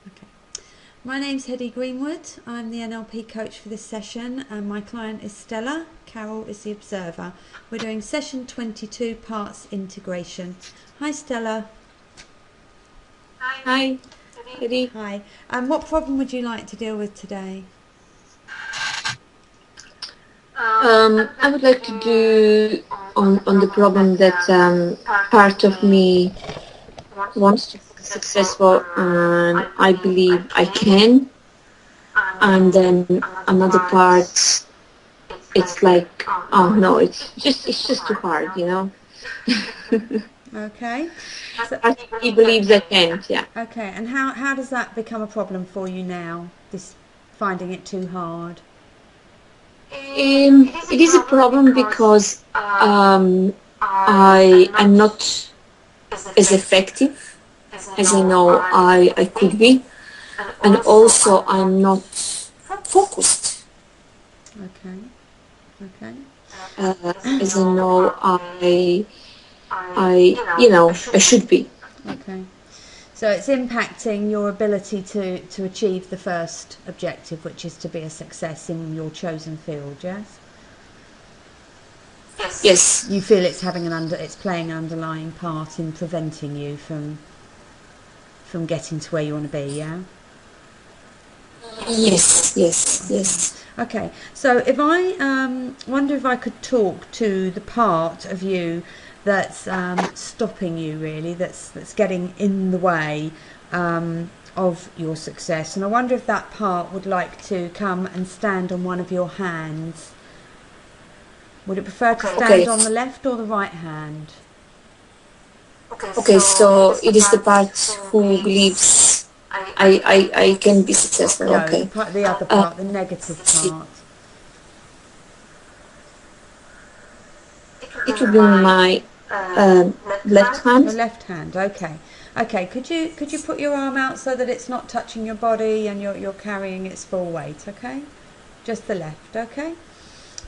Okay. My name's Heddi Greenwood. I'm the NLP coach for this session, and my client is Stella. Carol is the observer. We're doing session 22, parts integration. Hi, Stella. Hi, Heddi. Hi. What problem would you like to deal with today? I would like to do on the problem that part of me wants to be successful and I believe I can, and then another part it's like, oh no, it's just too hard, you know. Okay. So, He believes I can't, yeah. okay, and how does that become a problem for you now, this finding it too hard? It is a problem because I'm not as effective as I know I could be, and also I'm not focused Okay. Okay. as I know I should be. Okay. So it's impacting your ability to achieve the first objective, which is to be a success in your chosen field, yes? Yes, You feel it's it's playing an underlying part in preventing you from getting to where you want to be, yeah? yes. Okay, so if I wonder if I could talk to the part of you that's stopping you, really, that's getting in the way of your success, and I wonder if that part would like to come and stand on one of your hands. Would it prefer to stand on the left or the right hand? Okay, so it is the part who believes I can be successful. No, Okay. the other part, the negative Let's see. part. It would be my left Your hand. left hand, okay. Okay, could you put your arm out so that it's not touching your body and you're carrying its full weight, okay? Just the left, okay?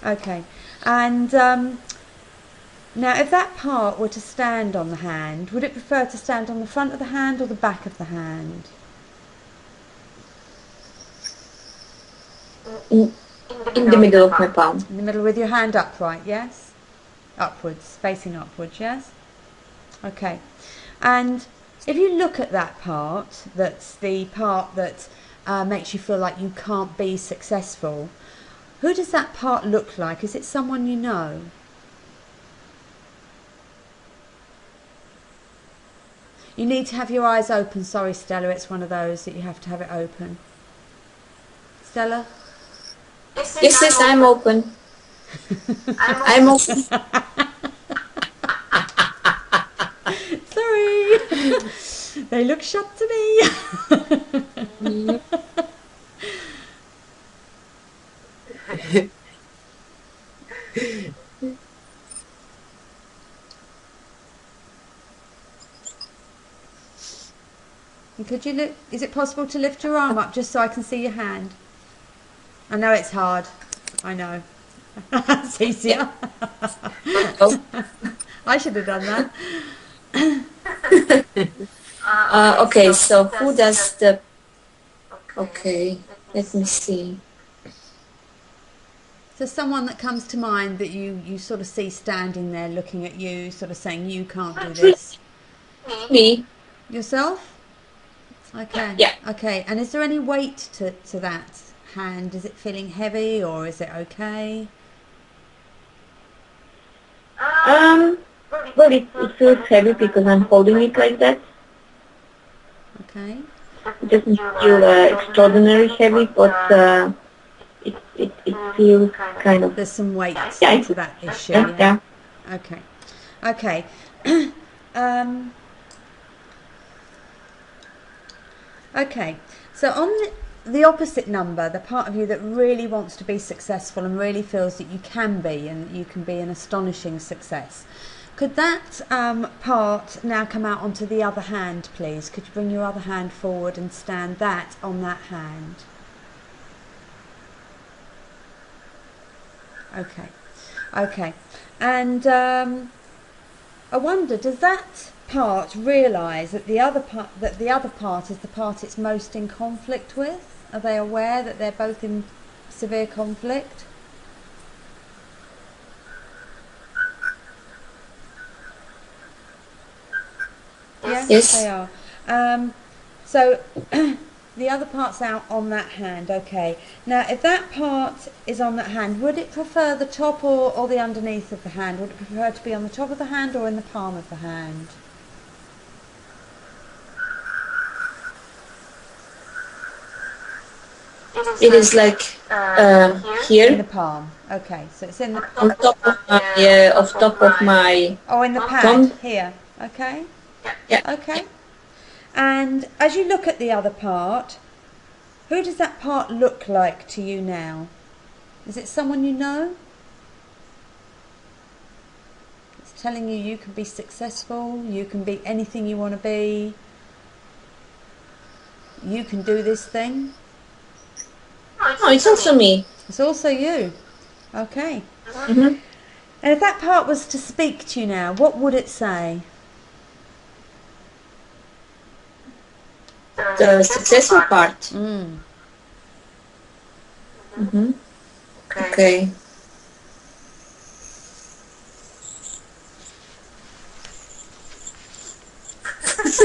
Okay. And now if that part were to stand on the hand, would it prefer to stand on the front of the hand or the back of the hand? In, in the middle of my palm. In the middle with your hand upright, yes? Upwards, facing upwards, yes? Okay. And if you look at that part, that's the part that makes you feel like you can't be successful, who does that part look like? Is it someone you know? You need to have your eyes open. Sorry, Stella, it's one of those that you have to have it open. Stella? Yes, I'm open. I'm open. Sorry. They look shut to me. Could you is it possible to lift your arm up just so I can see your hand? I know it's hard. I know. It's easier. I should have done that. Okay, so who does the... Okay, let me see. So someone that comes to mind that you sort of see standing there looking at you, sort of saying, you can't do this. Me. Yourself? Okay. Yeah. Okay. And is there any weight to that hand? Is it feeling heavy or is it okay? Well, it feels heavy because I'm holding it like that. Okay. It doesn't feel extraordinary heavy, but it feels kind of... There's some weight Yeah, to that issue. yeah. Okay. Okay. Okay. So on the opposite number, the part of you that really wants to be successful and really feels that you can be and that you can be an astonishing success, could that part now come out onto the other hand, please? Could you bring your other hand forward and stand that on that hand? Okay. Okay. And I wonder, does that part realise that the other part is the part it's most in conflict with? Are they aware that they're both in severe conflict? Yes, they are. So the other part's out on that hand, okay. Now, if that part is on that hand, would it prefer the top or the underneath of the hand? Would it prefer to be on the top of the hand or in the palm of the hand? It is like here. In the palm. Okay, so it's in the on top of my oh, in the pad thumb. here. Okay. Yeah. Okay. And as you look at the other part, who does that part look like to you now? Is it someone you know? It's telling you you can be successful, you can be anything you want to be, you can do this thing. No, it's also me. It's also you. Okay. Mm-hmm. And if that part was to speak to you now, what would it say? The successful part. Mm-hmm. Okay. Is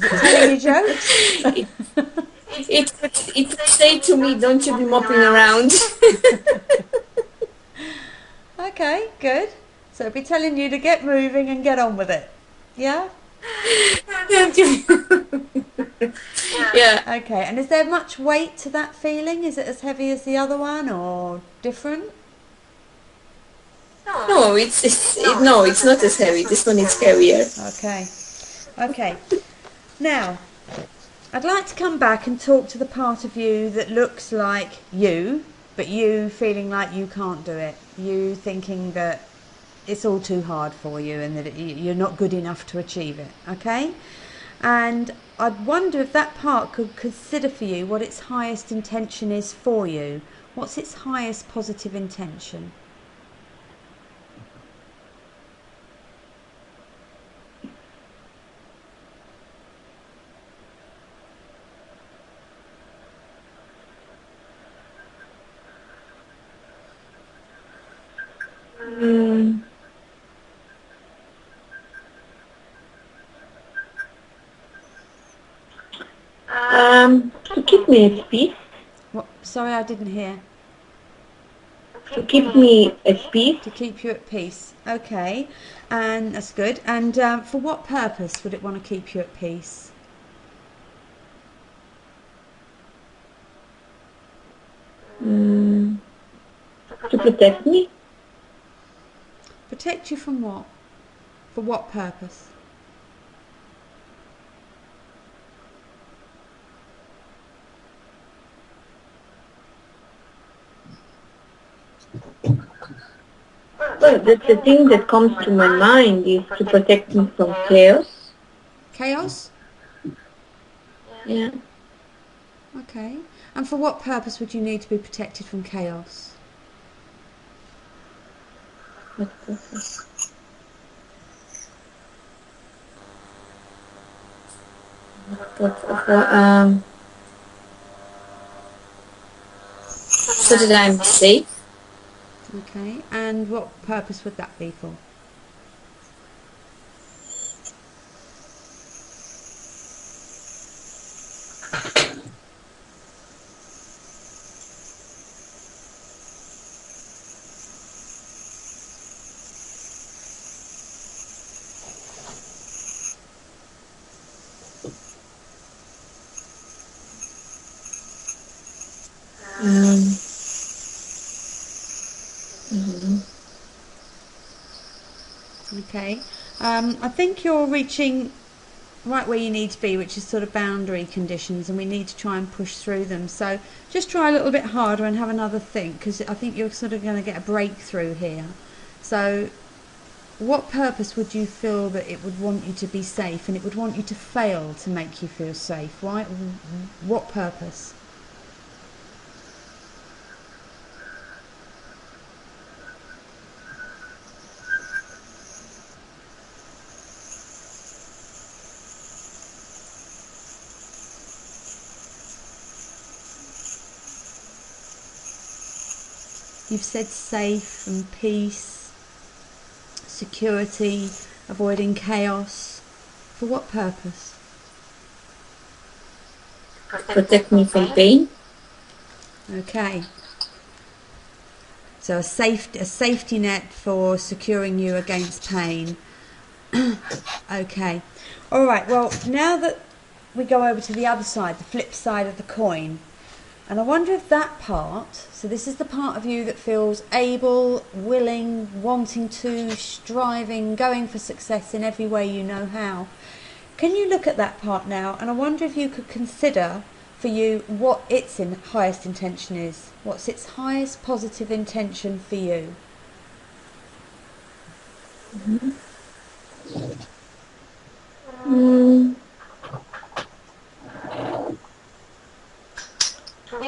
it telling you jokes? It would say to me, "Don't you be mopping around." Okay, good. So it'd be telling you to get moving and get on with it. Yeah? Yeah. Okay, and is there much weight to that feeling? Is it as heavy as the other one or different? No, it's not as heavy. This one is heavier. Okay. Okay. Now, I'd like to come back and talk to the part of you that looks like you, but you feeling like you can't do it. You thinking that it's all too hard for you and that you're not good enough to achieve it. Okay? And I'd wonder if that part could consider for you what its highest intention is for you. What's its highest positive intention? To keep me at peace. What? Sorry, I didn't hear. To keep me at peace. To keep you at peace. Okay, and that's good. And for what purpose would it want to keep you at peace? To protect me. Protect you from what? For what purpose? Well, the thing that comes to my mind is to protect me from chaos. Chaos? Yeah. Okay. And for what purpose would you need to be protected from chaos? What purpose? So that I'm safe. Okay. And what purpose would that be for? Okay. I think you're reaching right where you need to be, which is sort of boundary conditions, and we need to try and push through them. So just try a little bit harder and have another think, because I think you're sort of going to get a breakthrough here. So what purpose would you feel that it would want you to be safe, and it would want you to fail to make you feel safe? Why? What purpose? You've said safe and peace, security, avoiding chaos. For what purpose? Protect me from pain. Okay. So a safety net for securing you against pain. Okay. All right. Well, now that we go over to the other side, the flip side of the coin, and I wonder if that part, so this is the part of you that feels able, willing, wanting to, striving, going for success in every way you know how. Can you look at that part now, and I wonder if you could consider for you what its highest intention is. What's its highest positive intention for you?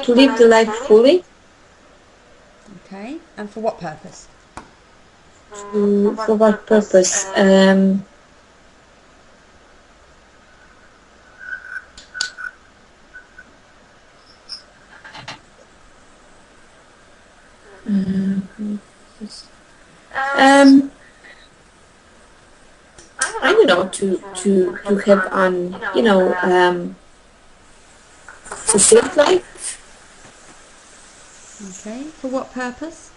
To live the life fully. Okay, and for what purpose? For what purpose? I don't know, to have an fulfilled life. Okay, for what purpose?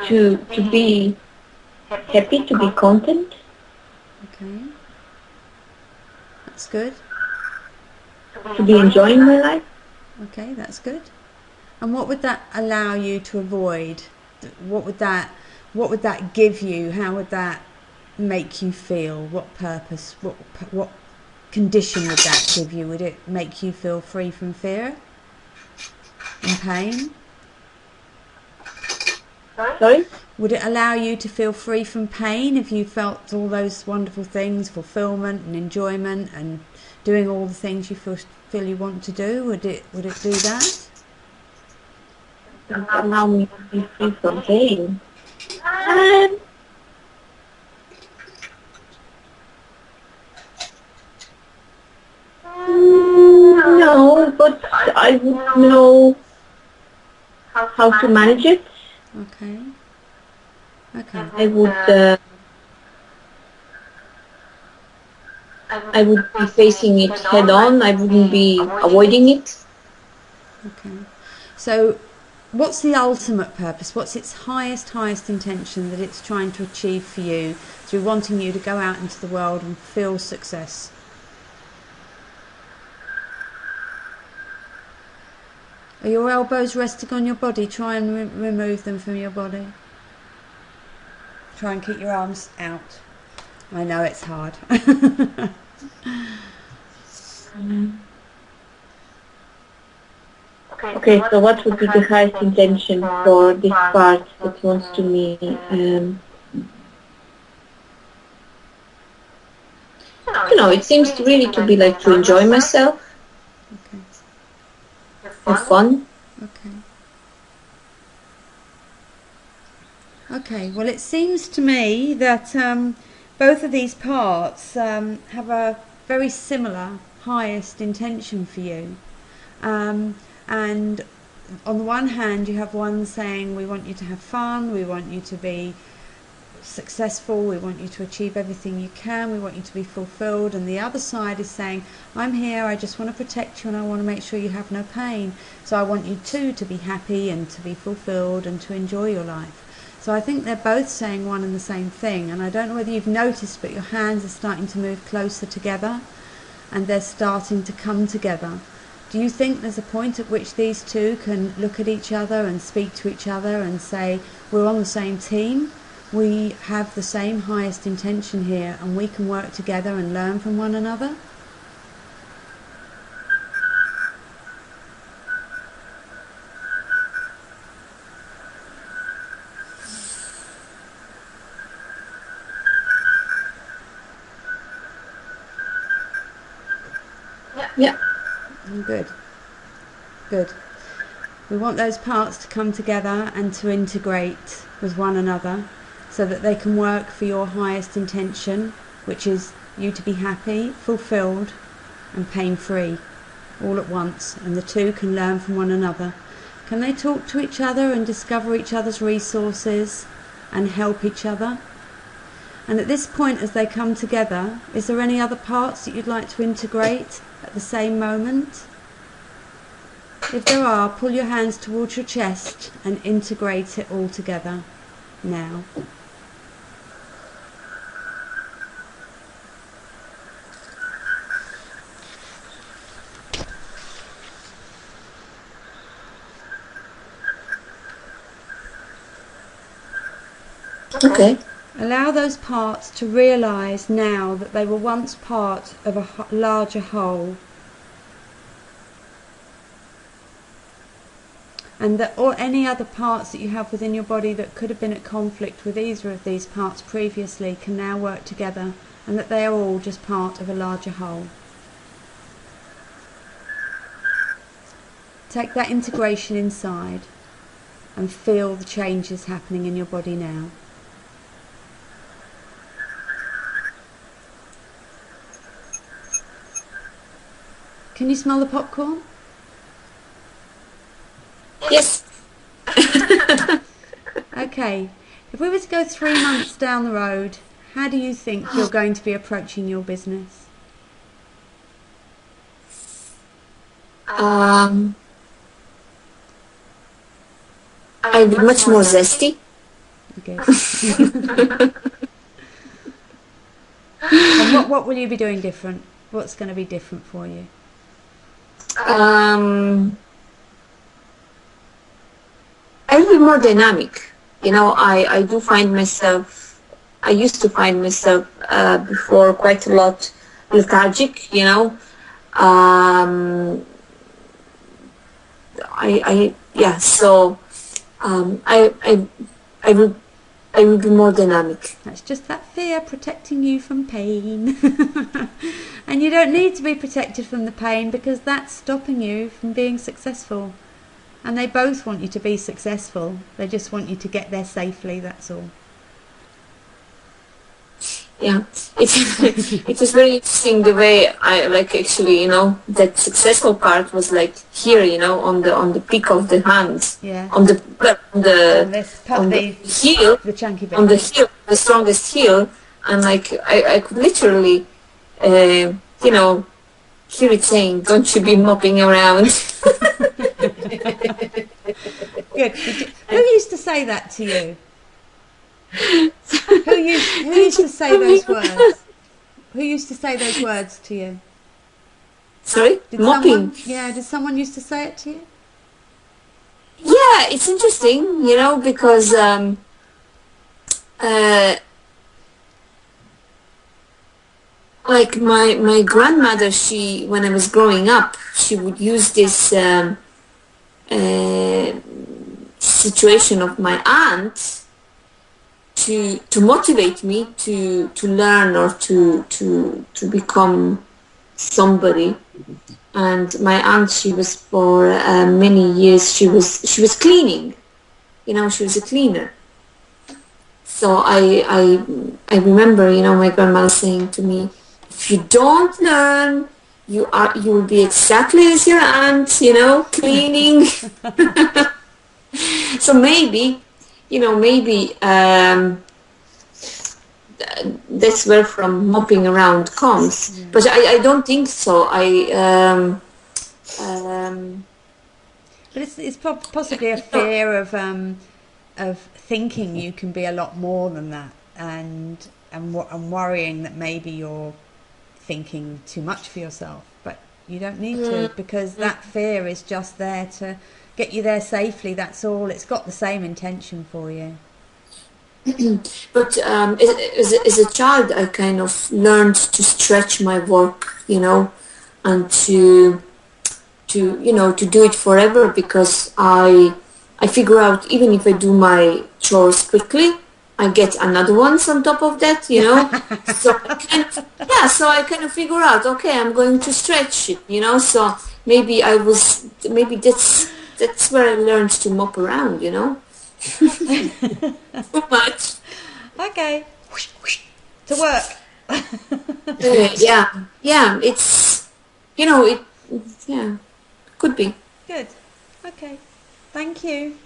To be happy, to be content. Okay, that's good. To be enjoying my life. Okay, that's good. And what would that allow you to avoid? What would that give you? How would that make you feel? What purpose? What condition would that give you? Would it make you feel free from fear and pain? Sorry? Would it allow you to feel free from pain if you felt all those wonderful things, fulfillment and enjoyment and doing all the things you feel you want to do? Would it do that? Allow me to be free from pain. No, but I would know how to manage it. Okay. Okay. I would be facing it head on. I wouldn't be avoiding it. Okay. So what's the ultimate purpose? What's its highest intention that it's trying to achieve for you through wanting you to go out into the world and feel success? Are your elbows resting on your body? Try and remove them from your body. Try and keep your arms out. I know it's hard. Okay, so what would be the highest intention for this part that wants to me? It seems to really to be like to enjoy myself. Okay. Have fun. Okay. Okay, well it seems to me that both of these parts have a very similar highest intention for you. And on the one hand you have one saying we want you to have fun, we want you to be successful, we want you to achieve everything you can, we want you to be fulfilled, and the other side is saying I'm here, I just want to protect you and I want to make sure you have no pain, so I want you too to be happy and to be fulfilled and to enjoy your life. So I think they're both saying one and the same thing, and I don't know whether you've noticed, but your hands are starting to move closer together and they're starting to come together. Do you think there's a point at which these two can look at each other and speak to each other and say we're on the same team, we have the same highest intention here and we can work together and learn from one another? Yeah. Good. Good. We want those parts to come together and to integrate with one another so that they can work for your highest intention, which is you to be happy, fulfilled and pain-free all at once, and the two can learn from one another. Can they talk to each other and discover each other's resources and help each other? And at this point, as they come together, is there any other parts that you'd like to integrate at the same moment? If there are, pull your hands towards your chest and integrate it all together now. Okay. Allow those parts to realise now that they were once part of a larger whole, and that or any other parts that you have within your body that could have been at conflict with either of these parts previously can now work together, and that they are all just part of a larger whole. Take that integration inside and feel the changes happening in your body now. Can you smell the popcorn? Yes. Okay, if we were to go 3 months down the road, how do you think you're going to be approaching your business? I'll be much more zesty. Good. And what will you be doing different? What's going to be different for you? I'll be more dynamic. You know, I do find myself, I used to find myself before quite a lot lethargic, you know. I will be more dynamic. That's just that fear protecting you from pain. And you don't need to be protected from the pain, because that's stopping you from being successful. And they both want you to be successful. They just want you to get there safely, that's all. Yeah, it was very interesting the way I actually, you know, that successful part was here, you know, on the peak of the hand, yeah, on the heel, the chunky bit, on the heel, the strongest heel, and I could literally, you know, hear it saying, "Don't you be mopping around." Good. Who used to say that to you? Who used to say those words? Who used to say those words to you? Sorry? Mopping? Did someone used to say it to you? Yeah, it's interesting, you know, because my grandmother, when I was growing up, she would use this situation of my aunt to motivate me to learn or to become somebody. And my aunt, she was for many years, she was cleaning, you know, she was a cleaner. So I remember, you know, my grandma saying to me, if you don't learn, you will be exactly as your aunt, you know, cleaning. So maybe, you know, that's where from mopping around comes. Yeah. But I don't think so. But it's possibly a fear of thinking you can be a lot more than that, and worrying that maybe you're thinking too much for yourself. But you don't need to, because that fear is just there to get you there safely. That's all. It's got the same intention for you. But as a child, I kind of learned to stretch my work, you know, and to you know, to do it forever, because I figure out, even if I do my chores quickly, I get another ones on top of that, you know. So I kind of figure out, okay, I'm going to stretch it, you know. So maybe that's where I learned to mop around, you know. Too much. Okay. To work. Yeah. It's yeah, could be. Good. Okay. Thank you.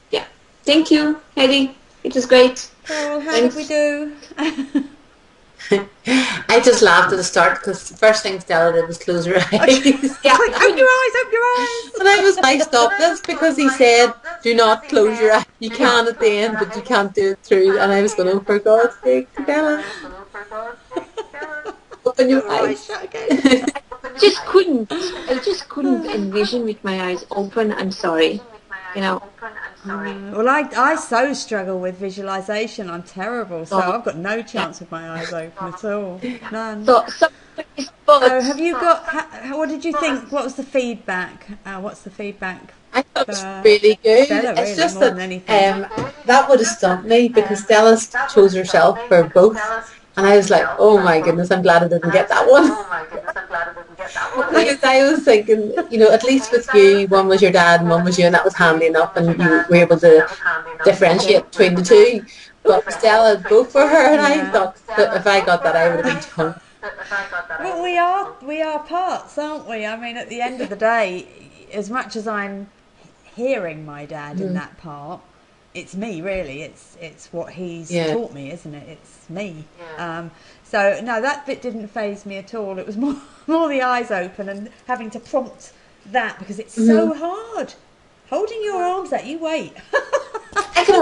Yeah. Thank you, Heddi. It was great. Carol, how did we do? I just laughed at the start because the first thing Stella did was close her eyes. Yeah. Like, open your eyes, open your eyes. And I was like, stop this, because he said, do not close your eyes. You can at the end, but you can't do it through. And I was going, oh, for God's sake, Stella, open your eyes. I just couldn't envision with my eyes open. I'm sorry. Well, I so struggle with visualization. I'm terrible, so I've got no chance with my eyes open at all. None. So Have you got? What did you think? What was the feedback? What's the feedback? I thought it was really good. Stella, It's really, just more that than anything. that would have stumped me because Stella chose herself for both. And I was like, oh my goodness, I'm glad I didn't get that one. Because I was thinking, at least with you, one was your dad and one was you, and that was handy enough, and you were able to differentiate between the two. But Stella, both for her, and I thought that if I got that, I would have been done. Well, we are parts, aren't we? I mean, at the end of the day, as much as I'm hearing my dad in that part, it's me really. It's what he's taught me, isn't it? It's me. So no, that bit didn't faze me at all. It was more the eyes open and having to prompt that because it's so hard. Holding your arms out, you wait. I can